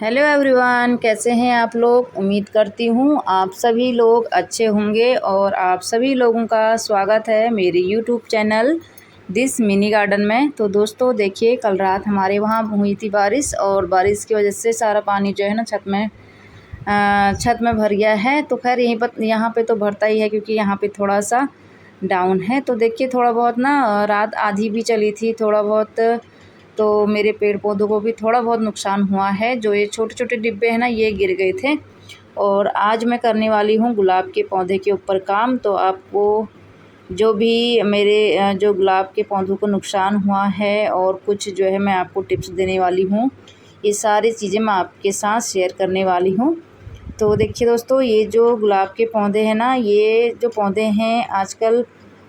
Hello everyone, कैसे हैं आप लोग। उम्मीद करती हूँ आप सभी लोग अच्छे होंगे और आप सभी लोगों का स्वागत है मेरे YouTube channel this mini garden में। तो दोस्तों देखिए, कल रात हमारे वहाँ हुई थी बारिश और बारिश की वजह से सारा पानी जो है ना छत में भर गया है। तो खैर यहाँ पे तो भरता ही है क्योंकि यहाँ पे थोड़ा सा डाउन है। तो देखिए थोड़ा बहुत ना रात आधी भी चली थी थोड़ा बहुत, तो मेरे पेड़ पौधों को भी थोड़ा बहुत नुकसान हुआ है। जो ये छोटे छोटे डिब्बे हैं ना, ये गिर गए थे। और आज मैं करने वाली हूँ गुलाब के पौधे के ऊपर काम। तो आपको जो भी मेरे जो गुलाब के पौधों को नुकसान हुआ है और कुछ जो है मैं आपको टिप्स देने वाली हूँ, ये सारी चीज़ें मैं आपके साथ शेयर करने वाली हूँ। तो देखिए दोस्तों, ये जो गुलाब के पौधे हैं ना, ये जो पौधे हैं आजकल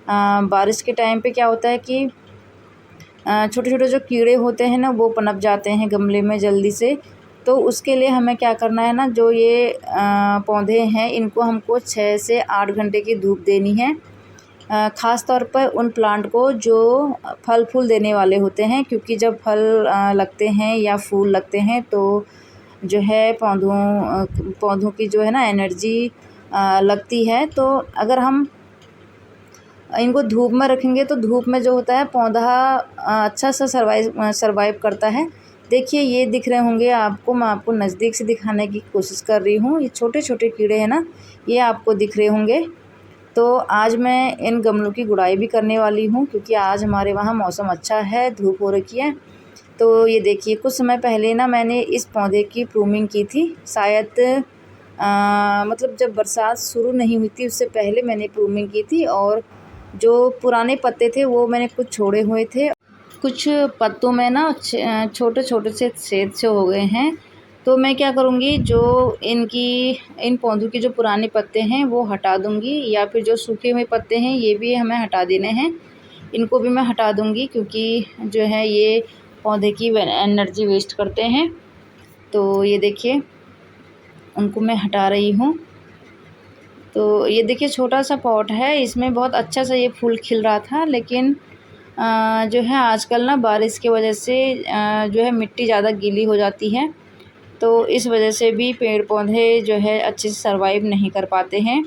बारिश के टाइम पे क्या होता है कि छोटे छोटे जो कीड़े होते हैं ना, वो पनप जाते हैं गमले में जल्दी से। तो उसके लिए हमें क्या करना है ना, जो ये पौधे हैं इनको हमको 6 से 8 घंटे की धूप देनी है। ख़ास तौर पर उन प्लांट को जो फल फूल देने वाले होते हैं, क्योंकि जब फल लगते हैं या फूल लगते हैं तो जो है पौधों की जो है ना एनर्जी लगती है। तो अगर हम इनको धूप में रखेंगे तो धूप में जो होता है पौधा अच्छा सा सर्वाइव करता है। देखिए ये दिख रहे होंगे आपको, मैं आपको नज़दीक से दिखाने की कोशिश कर रही हूँ। ये छोटे छोटे कीड़े हैं ना, ये आपको दिख रहे होंगे। तो आज मैं इन गमलों की गुड़ाई भी करने वाली हूँ क्योंकि आज हमारे वहाँ मौसम अच्छा है, धूप हो रखी है। तो ये देखिए, कुछ समय पहले ना मैंने इस पौधे की प्रूनिंग की थी। शायद मतलब जब बरसात शुरू नहीं हुई थी उससे पहले मैंने प्रूनिंग की थी। और जो पुराने पत्ते थे वो मैंने कुछ छोड़े हुए थे, कुछ पत्तों में ना छोटे छोटे से छेद से हो गए हैं। तो मैं क्या करूँगी, जो इन पौधों के जो पुराने पत्ते हैं वो हटा दूँगी, या फिर जो सूखे हुए पत्ते हैं ये भी हमें हटा देने हैं। इनको भी मैं हटा दूँगी क्योंकि जो है ये पौधे की एनर्जी वेस्ट करते हैं। तो ये देखिए, उनको मैं हटा रही हूँ। तो ये देखिए छोटा सा पॉट है, इसमें बहुत अच्छा सा ये फूल खिल रहा था, लेकिन जो है आजकल ना बारिश की वजह से जो है मिट्टी ज़्यादा गीली हो जाती है। तो इस वजह से भी पेड़ पौधे जो है अच्छे से सर्वाइव नहीं कर पाते हैं।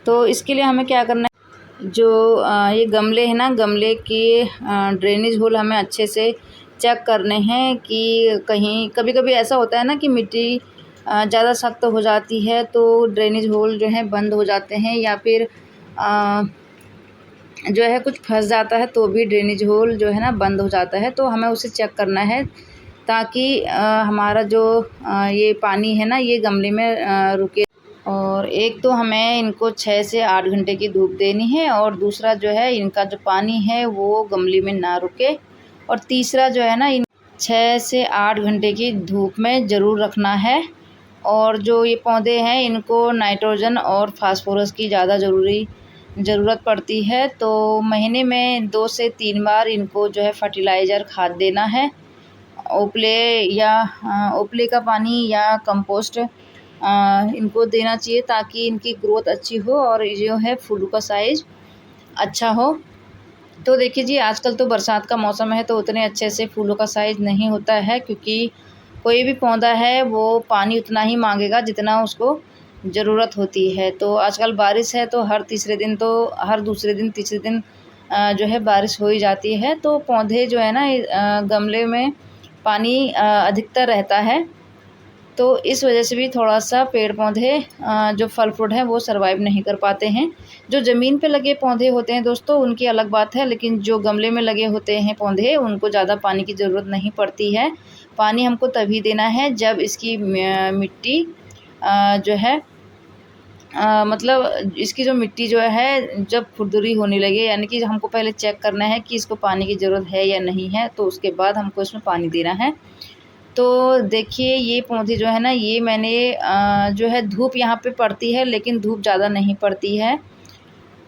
तो इसके लिए हमें क्या करना है, जो ये गमले हैं ना, गमले के ड्रेनेज होल हमें अच्छे से चेक करने हैं कि कहीं कभी कभी ऐसा होता है ना कि मिट्टी ज़्यादा सख्त हो जाती है तो ड्रेनेज होल जो है बंद हो जाते हैं, या फिर जो है कुछ फंस जाता है तो भी ड्रेनेज होल जो है ना बंद हो जाता है। तो हमें उसे चेक करना है ताकि हमारा जो ये पानी है ना ये गमले में रुके। और एक तो हमें इनको 6 से 8 घंटे की धूप देनी है, और दूसरा जो है इनका जो पानी है वो गमले में ना रुके। और तीसरा जो है ना, इन 6 से 8 घंटे की धूप में ज़रूर रखना है। और जो ये पौधे हैं इनको नाइट्रोजन और फास्फोरस की ज़्यादा ज़रूरत पड़ती है। तो महीने में 2 से 3 बार इनको जो है फर्टिलाइज़र खाद देना है। ओपले का पानी या कंपोस्ट इनको देना चाहिए ताकि इनकी ग्रोथ अच्छी हो और जो है फूलों का साइज़ अच्छा हो। तो देखिए जी, आजकल तो बरसात का मौसम है तो उतने अच्छे से फूलों का साइज़ नहीं होता है, क्योंकि कोई भी पौधा है वो पानी उतना ही मांगेगा जितना उसको ज़रूरत होती है। तो आजकल बारिश है तो हर दूसरे दिन तीसरे दिन जो है बारिश हो ही जाती है। तो पौधे जो है ना गमले में पानी अधिकतर रहता है। तो इस वजह से भी थोड़ा-सा पेड़ पौधे जो फल फ्रूट हैं वो सर्वाइव नहीं कर पाते हैं। जो ज़मीन पे लगे पौधे होते हैं दोस्तों उनकी अलग बात है, लेकिन जो गमले में लगे होते हैं पौधे उनको ज़्यादा पानी की ज़रूरत नहीं पड़ती है। पानी हमको तभी देना है जब इसकी मिट्टी जो है मतलब इसकी जो मिट्टी जो है जब खुरदुरी होने लगे, यानी कि हमको पहले चेक करना है कि इसको पानी की ज़रूरत है या नहीं है, तो उसके बाद हमको इसमें पानी देना है। तो देखिए ये पौधे जो है ना, ये मैंने जो है धूप यहाँ पे पड़ती है लेकिन धूप ज़्यादा नहीं पड़ती है,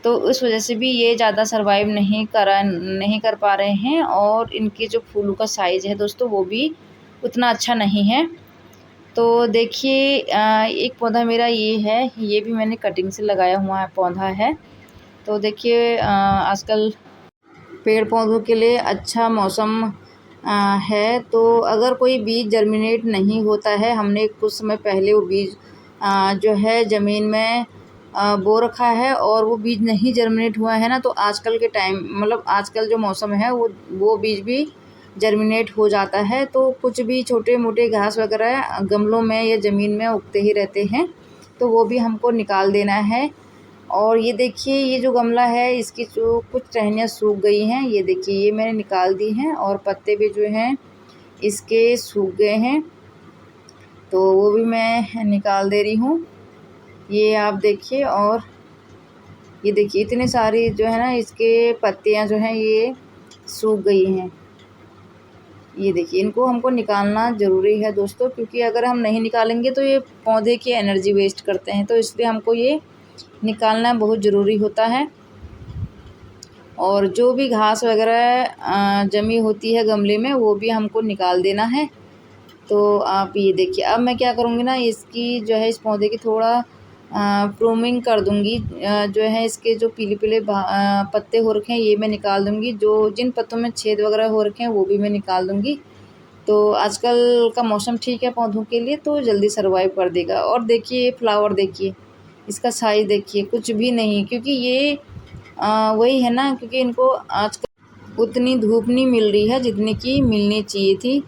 तो उस वजह से भी ये ज़्यादा सर्वाइव नहीं कर पा रहे हैं। और इनके जो फूलों का साइज़ है दोस्तों वो भी उतना अच्छा नहीं है। तो देखिए एक पौधा मेरा ये है, ये भी मैंने कटिंग से लगाया हुआ है पौधा है। तो देखिए आजकल पेड़ पौधों के लिए अच्छा मौसम है। तो अगर कोई बीज जर्मिनेट नहीं होता है, हमने कुछ समय पहले वो बीज जो है ज़मीन में बो रखा है और वो बीज नहीं जर्मिनेट हुआ है ना, तो आजकल के टाइम मतलब आजकल जो मौसम है वो बीज भी जर्मिनेट हो जाता है। तो कुछ भी छोटे मोटे घास वगैरह गमलों में या ज़मीन में उगते ही रहते हैं, तो वो भी हमको निकाल देना है। और ये देखिए, ये जो गमला है इसकी जो कुछ टहनियाँ सूख गई हैं, ये देखिए ये मैंने निकाल दी हैं और पत्ते भी जो हैं इसके सूख गए हैं, तो वो भी मैं निकाल दे रही हूँ। ये आप देखिए, और ये देखिए इतने सारी जो है ना इसके पत्तियाँ जो हैं ये सूख गई हैं। ये देखिए, इनको हमको निकालना ज़रूरी है दोस्तों, क्योंकि अगर हम नहीं निकालेंगे तो ये पौधे की एनर्जी वेस्ट करते हैं, तो इसलिए हमको ये निकालना बहुत ज़रूरी होता है। और जो भी घास वगैरह जमी होती है गमले में वो भी हमको निकाल देना है। तो आप ये देखिए, अब मैं क्या करूँगी ना, इसकी जो है इस पौधे की थोड़ा प्रूनिंग कर दूँगी। जो है इसके जो पीले-पीले पत्ते हो रखे हैं ये मैं निकाल दूँगी, जो जिन पत्तों में छेद वगैरह हो रखे हैं वो भी मैं निकाल दूँगी। तो आजकल का मौसम ठीक है पौधों के लिए, तो जल्दी सर्वाइव कर देगा। और देखिए फ्लावर देखिए, इसका साइज़ देखिए, कुछ भी नहीं, क्योंकि ये वही है ना, क्योंकि इनको आजकल उतनी धूप नहीं मिल रही है जितनी की मिलनी चाहिए थी।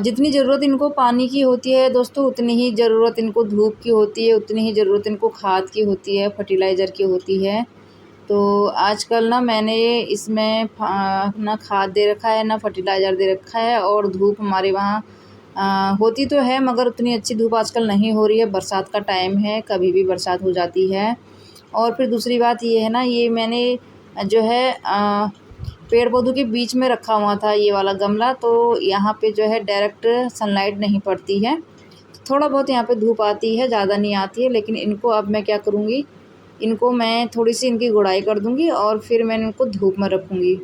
जितनी ज़रूरत इनको पानी की होती है दोस्तों, उतनी ही ज़रूरत इनको धूप की होती है, उतनी ही ज़रूरत इनको खाद की होती है, फर्टिलाइज़र की होती है। तो आजकल ना मैंने इसमें ना खाद दे रखा है, ना फर्टिलाइज़र दे रखा है। और धूप हमारे वहाँ होती तो है, मगर उतनी अच्छी धूप आजकल नहीं हो रही है। बरसात का टाइम है, कभी भी बरसात हो जाती है। और फिर दूसरी बात ये है ना, ये मैंने जो है पेड़ पौधों के बीच में रखा हुआ था ये वाला गमला, तो यहाँ पे जो है डायरेक्ट सनलाइट नहीं पड़ती है। थोड़ा बहुत यहाँ पे धूप आती है, ज़्यादा नहीं आती है। लेकिन इनको अब मैं क्या करूँगी, इनको मैं थोड़ी सी इनकी गुड़ाई कर दूँगी और फिर मैं इनको धूप में रखूँगी।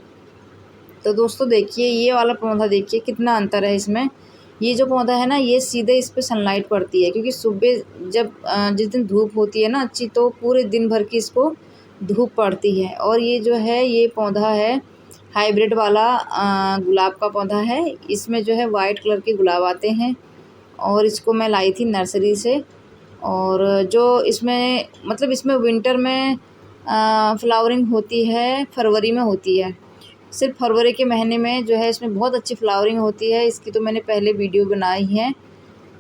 तो दोस्तों देखिए, ये वाला पौधा देखिए कितना अंतर है इसमें। ये जो पौधा है ना, ये सीधे इस पे सनलाइट पड़ती है, क्योंकि सुबह जब जिस दिन धूप होती है ना अच्छी, तो पूरे दिन भर की इसको धूप पड़ती है। और ये जो है ये पौधा है हाइब्रिड वाला गुलाब का पौधा है। इसमें जो है वाइट कलर के गुलाब आते हैं, और इसको मैं लाई थी नर्सरी से। और जो इसमें मतलब इसमें विंटर में फ्लावरिंग होती है, फरवरी में होती है। सिर्फ फरवरी के महीने में जो है इसमें बहुत अच्छी फ्लावरिंग होती है। इसकी तो मैंने पहले वीडियो बनाई है।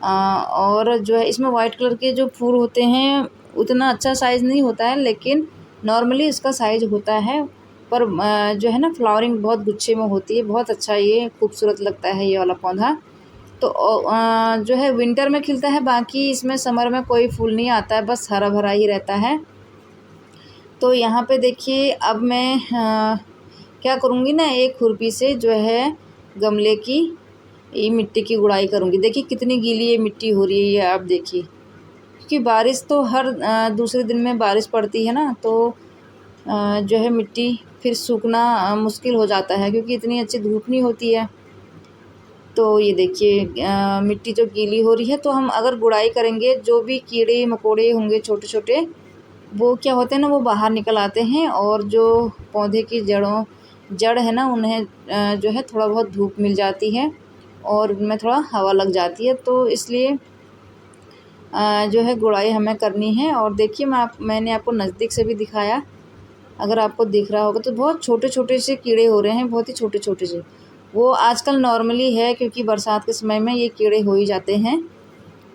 और जो है इसमें वाइट कलर के जो फूल होते हैं, उतना अच्छा साइज़ नहीं होता है, लेकिन नॉर्मली इसका साइज़ होता है। पर जो है ना फ्लावरिंग बहुत गुच्छे में होती है, बहुत अच्छा ये खूबसूरत लगता है ये वाला पौधा। तो जो है विंटर में खिलता है, बाकी इसमें समर में कोई फूल नहीं आता है, बस हरा भरा ही रहता है। तो यहाँ पे देखिए, अब मैं क्या करूँगी ना, एक खुरपी से जो है गमले की ये मिट्टी की गुड़ाई करूँगी। देखिए कितनी गीली ये मिट्टी हो रही है, ये आप देखिए, क्योंकि बारिश तो हर दूसरे दिन में बारिश पड़ती है ना, तो जो है मिट्टी फिर सूखना मुश्किल हो जाता है, क्योंकि इतनी अच्छी धूप नहीं होती है। तो ये देखिए मिट्टी जो गीली हो रही है, तो हम अगर गुड़ाई करेंगे, जो भी कीड़े मकोड़े होंगे छोटे छोटे, वो क्या होते हैं ना, वो बाहर निकल आते हैं। और जो पौधे की जड़ है ना, उन्हें जो है थोड़ा बहुत धूप मिल जाती है और उनमें थोड़ा हवा लग जाती है, तो इसलिए जो है गुड़ाई हमें करनी है। और देखिए मैंने आपको नज़दीक से भी दिखाया, अगर आपको दिख रहा होगा, तो बहुत छोटे छोटे से कीड़े हो रहे हैं, बहुत ही छोटे छोटे से। वो आजकल नॉर्मली है, क्योंकि बरसात के समय में ये कीड़े हो ही जाते हैं।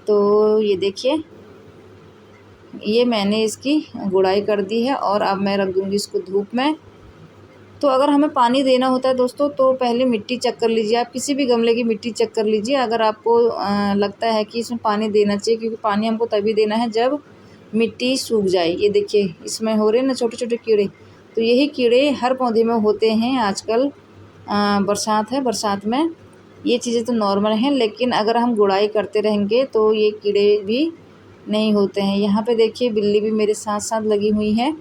तो ये देखिए, ये मैंने इसकी गुड़ाई कर दी है और अब मैं रख दूँगी इसको धूप में। तो अगर हमें पानी देना होता है दोस्तों, तो पहले मिट्टी चेक कर लीजिए। आप किसी भी गमले की मिट्टी चेक कर लीजिए, अगर आपको लगता है कि इसमें पानी देना चाहिए, क्योंकि पानी हमको तभी देना है जब मिट्टी सूख जाए। ये देखिए इसमें हो रहे हैं ना छोटे छोटे कीड़े, तो यही कीड़े हर पौधे में होते हैं आजकल। बरसात है, बरसात में ये चीज़ें तो नॉर्मल हैं, लेकिन अगर हम गुड़ाई करते रहेंगे तो ये कीड़े भी नहीं होते हैं। यहाँ पे देखिए बिल्ली भी मेरे साथ साथ लगी हुई है।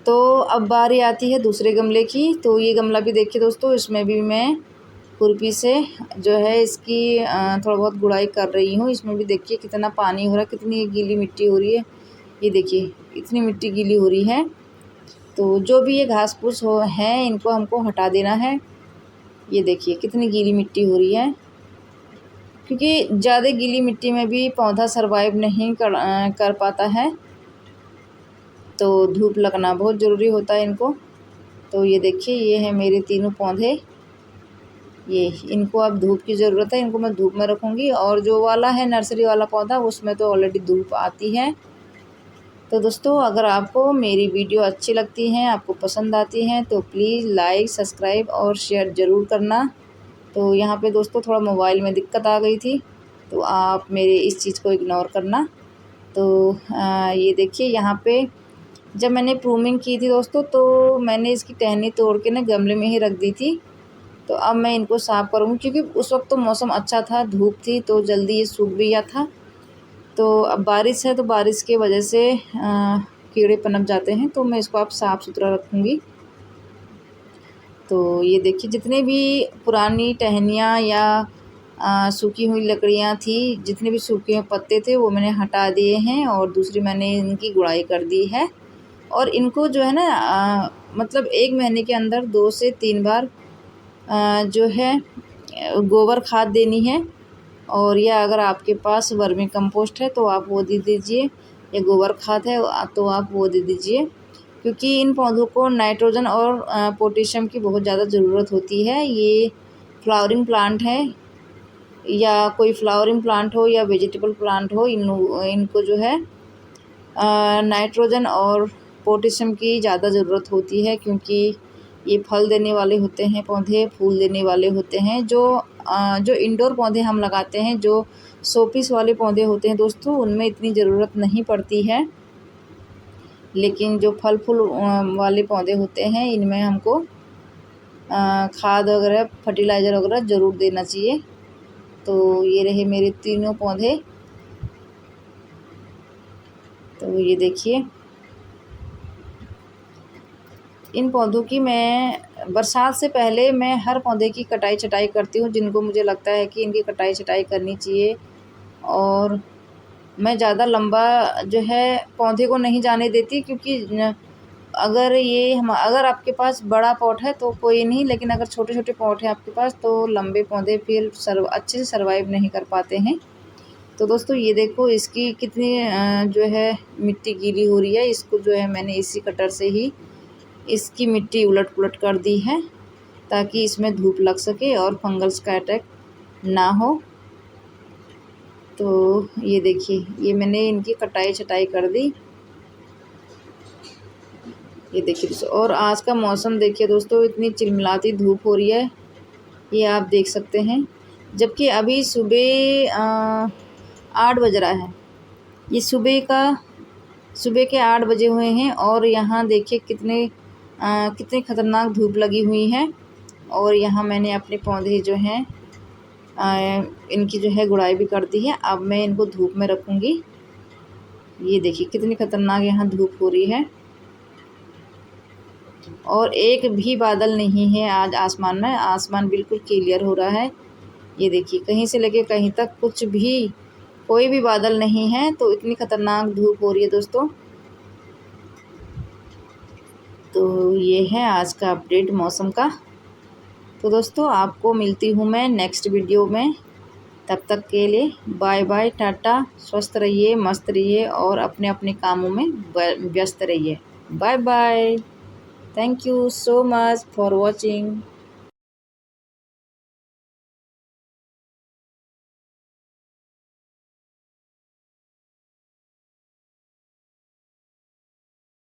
तो अब बारी आती है दूसरे गमले की। तो ये गमला भी देखिए दोस्तों, इसमें भी मैं खुरपी से जो है इसकी थोड़ा बहुत गुड़ाई कर रही हूँ। इसमें भी देखिए कितना पानी हो रहा है, कितनी गीली मिट्टी हो रही है। ये देखिए इतनी मिट्टी गीली हो रही है। तो जो भी ये घास फूस है, इनको हमको हटा देना है। ये देखिए कितनी गीली मिट्टी हो रही है, क्योंकि ज़्यादा गीली मिट्टी में भी पौधा सरवाइव नहीं कर पाता है, तो धूप लगना बहुत ज़रूरी होता है इनको। तो ये देखिए ये है मेरे तीनों पौधे, ये इनको अब धूप की ज़रूरत है, इनको मैं धूप में रखूँगी। और जो वाला है नर्सरी वाला पौधा उसमें तो ऑलरेडी धूप आती है। तो दोस्तों अगर आपको मेरी वीडियो अच्छी लगती हैं, आपको पसंद आती हैं, तो प्लीज़ लाइक, सब्सक्राइब और शेयर ज़रूर करना। तो यहाँ पे दोस्तों थोड़ा मोबाइल में दिक्कत आ गई थी, तो आप मेरे इस चीज़ को इग्नोर करना। तो ये देखिए यहाँ पे जब मैंने प्रूनिंग की थी दोस्तों, तो मैंने इसकी टहनी तोड़ के ना गमले में ही रख दी थी। तो अब मैं इनको साफ़ करूँगी, क्योंकि उस वक्त तो मौसम अच्छा था, धूप थी, तो जल्दी ये सूख भी गया था। तो अब बारिश है, तो बारिश की वजह से कीड़े पनप जाते हैं, तो मैं इसको अब साफ़ सुथरा रखूँगी। तो ये देखिए जितने भी पुरानी टहनियाँ या सूखी हुई लकड़ियाँ थी, जितने भी सूखे हुए पत्ते थे वो मैंने हटा दिए हैं, और दूसरी मैंने इनकी गुड़ाई कर दी है। और इनको जो है ना मतलब 1 महीने के अंदर 2 से 3 बार जो है गोबर खाद देनी है। और या अगर आपके पास वर्मी कंपोस्ट है तो आप वो दे दीजिए, या गोबर खाद है तो आप वो दे दीजिए, क्योंकि इन पौधों को नाइट्रोजन और पोटेशियम की बहुत ज़्यादा ज़रूरत होती है। ये फ्लावरिंग प्लांट है, या कोई फ्लावरिंग प्लांट हो या वेजिटेबल प्लांट हो, इनको जो है नाइट्रोजन और पोटेशियम की ज़्यादा ज़रूरत होती है, क्योंकि ये फल देने वाले होते हैं पौधे, फूल देने वाले होते हैं। जो इंडोर पौधे हम लगाते हैं, जो शोपीस वाले पौधे होते हैं दोस्तों, उनमें इतनी ज़रूरत नहीं पड़ती है, लेकिन जो फल फूल वाले पौधे होते हैं इनमें हमको खाद वगैरह, फर्टिलाइज़र वगैरह ज़रूर देना चाहिए। तो ये रहे मेरे तीनों पौधे। तो ये देखिए इन पौधों की मैं बरसात से पहले मैं हर पौधे की कटाई छटाई करती हूँ, जिनको मुझे लगता है कि इनकी कटाई छटाई करनी चाहिए। और मैं ज़्यादा लंबा जो है पौधे को नहीं जाने देती, क्योंकि अगर आपके पास बड़ा पॉट है तो कोई नहीं, लेकिन अगर छोटे छोटे पॉट है आपके पास तो लंबे पौधे फिर अच्छे से सर्वाइव नहीं कर पाते हैं। तो दोस्तों ये देखो इसकी कितनी जो है मिट्टी गीली हो रही है। इसको जो है मैंने इसी कटर से ही इसकी मिट्टी उलट पुलट कर दी है, ताकि इसमें धूप लग सके और फंगस का अटैक ना हो। तो ये देखिए ये मैंने इनकी कटाई छटाई कर दी। ये देखिए दोस्तों, और आज का मौसम देखिए दोस्तों, इतनी चिलमिलाती धूप हो रही है, ये आप देख सकते हैं। जबकि अभी सुबह 8 बज रहा है, ये सुबह के 8 बजे हुए हैं, और यहाँ देखिए कितनी ख़तरनाक धूप लगी हुई है। और यहाँ मैंने अपने पौधे जो हैं इनकी जो है गुड़ाई भी कर दी है। अब मैं इनको धूप में रखूँगी। ये देखिए कितनी ख़तरनाक यहाँ धूप हो रही है, और एक भी बादल नहीं है आज आसमान में। आसमान बिल्कुल क्लियर हो रहा है। ये देखिए कहीं से लेके कहीं तक कोई भी बादल नहीं है, तो इतनी ख़तरनाक धूप हो रही है दोस्तों। तो ये है आज का अपडेट मौसम का। तो दोस्तों आपको मिलती हूँ मैं नेक्स्ट वीडियो में। तब तक के लिए बाय बाय, टाटा। स्वस्थ रहिए, मस्त रहिए, और अपने अपने कामों में व्यस्त रहिए। Bye bye. Thank you so much for watching.